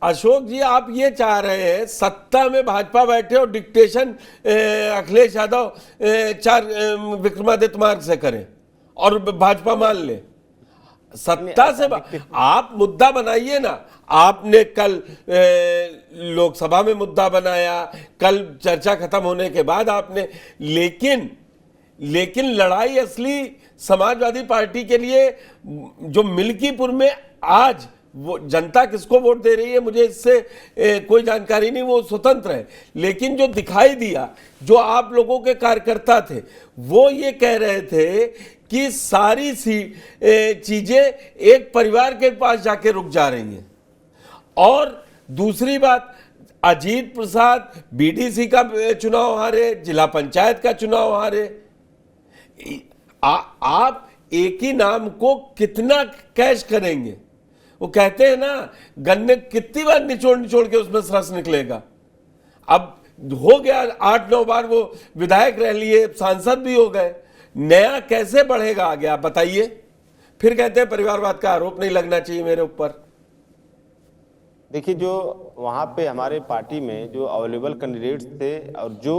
अशोक जी, आप ये चाह रहे हैं सत्ता में भाजपा बैठे और डिक्टेशन अखिलेश यादव विक्रमादित्य मार्ग से करें और भाजपा मान ले। सत्ता से आप मुद्दा बनाइए ना। आपने कल लोकसभा में मुद्दा बनाया, कल चर्चा खत्म होने के बाद आपने, लेकिन लड़ाई असली समाजवादी पार्टी के लिए जो मिल्कीपुर में आज वो जनता किसको वोट दे रही है मुझे इससे कोई जानकारी नहीं, वो स्वतंत्र है। लेकिन जो दिखाई दिया, जो आप लोगों के कार्यकर्ता थे वो ये कह रहे थे कि सारी सी चीजें एक परिवार के पास जाके रुक जा रही हैं। और दूसरी बात, अजीत प्रसाद बीडीसी का चुनाव हारे, जिला पंचायत का चुनाव हारे। आप एक ही नाम को कितना कैश करेंगे? वो कहते हैं ना, गन्ने कितनी बार निचोड़ निचोड़ के उसमें रस निकलेगा। अब हो गया 8-9 बार वो विधायक रह लिए, सांसद भी हो गए, नया कैसे बढ़ेगा आगे आप बताइए? फिर कहते हैं परिवारवाद का आरोप नहीं लगना चाहिए मेरे ऊपर। देखिए, जो वहाँ पे हमारे पार्टी में जो अवेलेबल कैंडिडेट्स थे और जो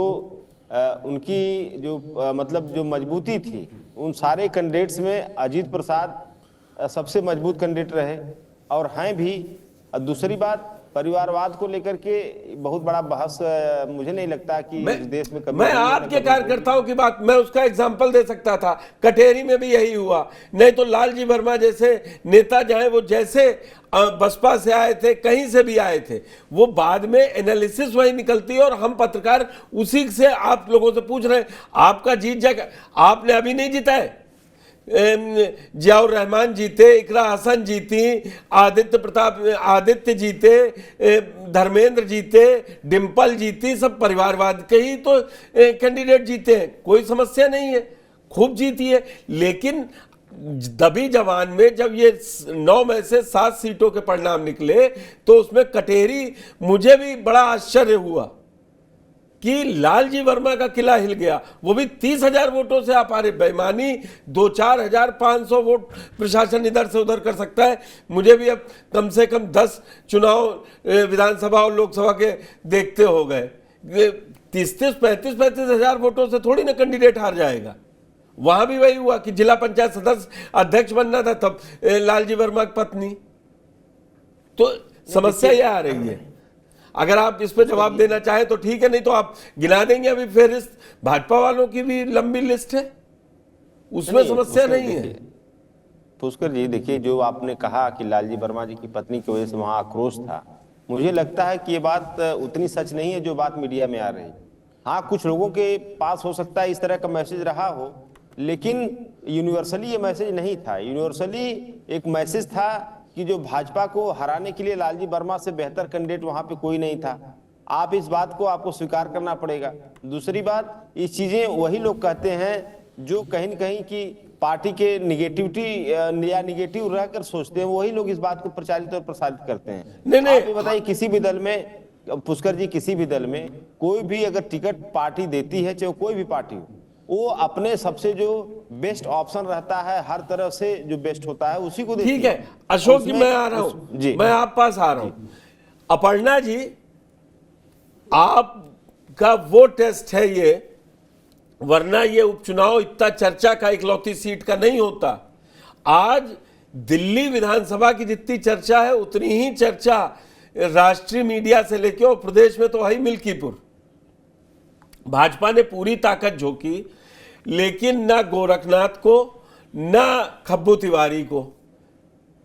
उनकी जो मतलब जो मजबूती थी, उन सारे कैंडिडेट्स में अजीत प्रसाद सबसे मजबूत कैंडिडेट रहे और हैं भी। दूसरी बात, परिवारवाद को लेकर के बहुत बड़ा बहस मुझे नहीं लगता कि देश में कभी। मैं आपके कार्यकर्ताओं की बात, मैं उसका एग्जांपल दे सकता था। कटेरी में भी यही हुआ। नहीं तो लालजी वर्मा जैसे नेता चाहे वो जैसे बसपा से आए थे, कहीं से भी आए थे, वो बाद में एनालिसिस वही निकलती है और हम पत्रकार उसी से आप लोगों से पूछ रहे हैं। आपका जीत जाएगा, आपने अभी नहीं जीता है। जियाउर रहमान जीते, इकरा हसन जीती, आदित्य जीते, धर्मेंद्र जीते, डिम्पल जीती, सब परिवारवाद के ही तो कैंडिडेट जीते हैं। कोई समस्या नहीं है, खूब जीती है। लेकिन दबी जवान में जब ये 9 में से 7 सीटों के परिणाम निकले तो उसमें कटेरी, मुझे भी बड़ा आश्चर्य हुआ कि लालजी वर्मा का किला हिल गया। वो भी 30,000 वोटों से आप आ रहे। बेईमानी 2-4 हजार 500 वोट प्रशासन इधर से उधर कर सकता है। मुझे भी अब कम से कम 10 चुनाव विधानसभा और लोकसभा के देखते हो गए। 35 हजार वोटों से थोड़ी ना कैंडिडेट हार जाएगा। वहां भी वही हुआ कि जिला पंचायत सदस्य अध्यक्ष बनना था, तब लालजी वर्मा की पत्नी। तो समस्या यह आ रही है। अगर आप इस पर जवाब देना चाहे तो ठीक है, नहीं तो आप गिना देंगे अभी फेहरिस्त भाजपा वालों की भी लंबी लिस्ट है, उसमें समस्या नहीं है। पुष्कर जी, देखिए, जो आपने कहा कि लालजी वर्मा जी की पत्नी की वजह से वहां आक्रोश था, मुझे लगता है कि ये बात उतनी सच नहीं है जो बात मीडिया में आ रही। हाँ, कुछ लोगों के पास हो सकता है इस तरह का मैसेज रहा हो, लेकिन यूनिवर्सली ये मैसेज नहीं था। यूनिवर्सली एक मैसेज था कि जो भाजपा को हराने के लिए लालजी वर्मा से बेहतर कैंडिडेट वहां पे कोई नहीं था। आप इस बात को आपको स्वीकार करना पड़ेगा। दूसरी बात, ये चीजें वही लोग कहते हैं जो कहीं न कहीं की पार्टी के निगेटिविटी या निगेटिव रहकर सोचते हैं, वही लोग इस बात को प्रचारित और प्रसारित करते हैं। नहीं, आप ये बताइए, किसी भी दल में, पुष्कर जी, किसी भी दल में कोई भी अगर टिकट पार्टी देती है, चाहे कोई भी पार्टी हो, वो अपने सबसे जो बेस्ट ऑप्शन रहता है, हर तरह से जो बेस्ट होता है उसी को देती है। ठीक है अशोक जी, मैं आ रहा हूं जी, मैं आप पास आ रहा हूं। अपर्णा जी, आपका वो टेस्ट है ये, वरना ये उपचुनाव इतना चर्चा का इकलौती सीट का नहीं होता। आज दिल्ली विधानसभा की जितनी चर्चा है उतनी ही चर्चा राष्ट्रीय मीडिया से लेके और प्रदेश में तो वही मिल्कीपुर। भाजपा ने पूरी ताकत झोंकी, लेकिन ना गोरखनाथ को ना खब्बू तिवारी को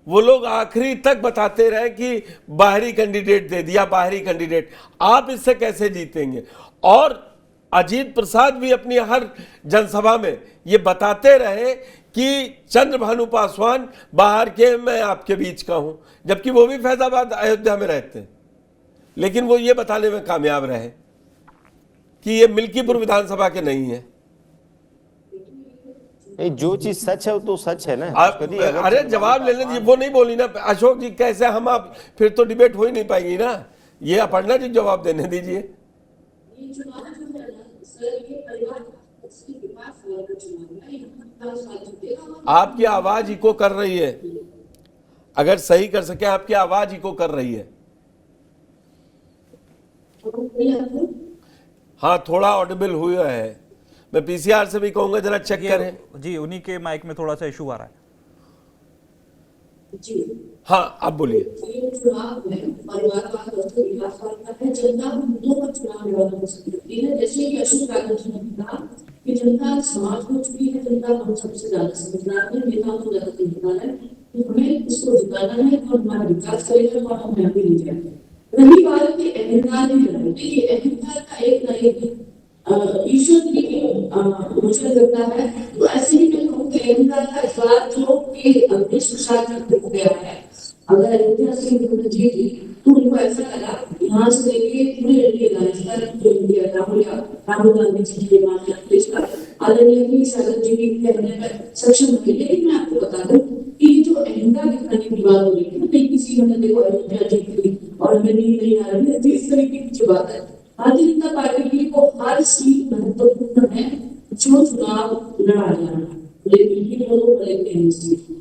वो लोग आखिरी तक बताते रहे कि बाहरी कैंडिडेट दे दिया, बाहरी कैंडिडेट। आप इससे कैसे जीतेंगे? और अजीत प्रसाद भी अपनी हर जनसभा में ये बताते रहे कि चंद्रभानु पासवान बाहर के, मैं आपके बीच का हूं, जबकि वो भी फैजाबाद अयोध्या में रहते हैं। लेकिन वो ये बताने में कामयाब रहे कि ये मिल्कीपुर विधानसभा के नहीं है। जो चीज सच है वो तो सच है ना। अरे जवाब लेने दीजिए, वो नहीं बोली ना अशोक जी, कैसे हम आप, फिर तो डिबेट हो ही नहीं पाएगी ना। ये अपर्णा जी जवाब देने दीजिए। आपकी आवाज इको कर रही है, अगर सही कर सके, आपकी आवाज इको कर रही है। हाँ, थोड़ा ऑडिबल हुआ है। मैं पीसीआर से भी कहूंगा जरा चेक करें। जी, उन्हीं के माइक में थोड़ा सा इशू आ रहा है। जी हाँ, आप बोलिए। ये चुनाव में परिवारवाद और विकासवाद का है। जनता मुद्दों पर चुनाव लड़ना पसंद करती है। जैसे कि अशोक राजन जी ने कहा कि जनता समाज को चुनी है, जनता हम सबसे ज्यादा समझदार है, नेताओं को ज्यादा समझदार है, तो हमें उसको जिताना है और हमारा विकास करेगा और हम आगे ले जाएंगे। रही बात की अहंकार की लड़ाई, देखिए अहंकार का एक ना एक ईश्वर की मुझे लगता है। तो ऐसे ही मैं कहूँ कि अहंकार का इस बार जो कि विश्व शांति हो गया है, अगर अयोध्या से उन्होंने जीती तो उनको ऐसा लगा यहाँ से लेके पूरे इंडिया राजस्थान जो इंडिया राहुल गांधी जी के मामले देश का आदरणीय शारद जी भी कहने में सक्षम हुए। लेकिन मैं आपको बता दूं कि जो अहंकार दिखाने की बात हो रही है ना, किसी ने देखो अयोध्या जीती और हमें नहीं आ रही है, इस तरीके की बात है। भारतीय जनता पार्टी की को हर सीट महत्वपूर्ण है जो चुनाव लड़ा जाना, लेकिन ये लोगों को लेते हैं सीट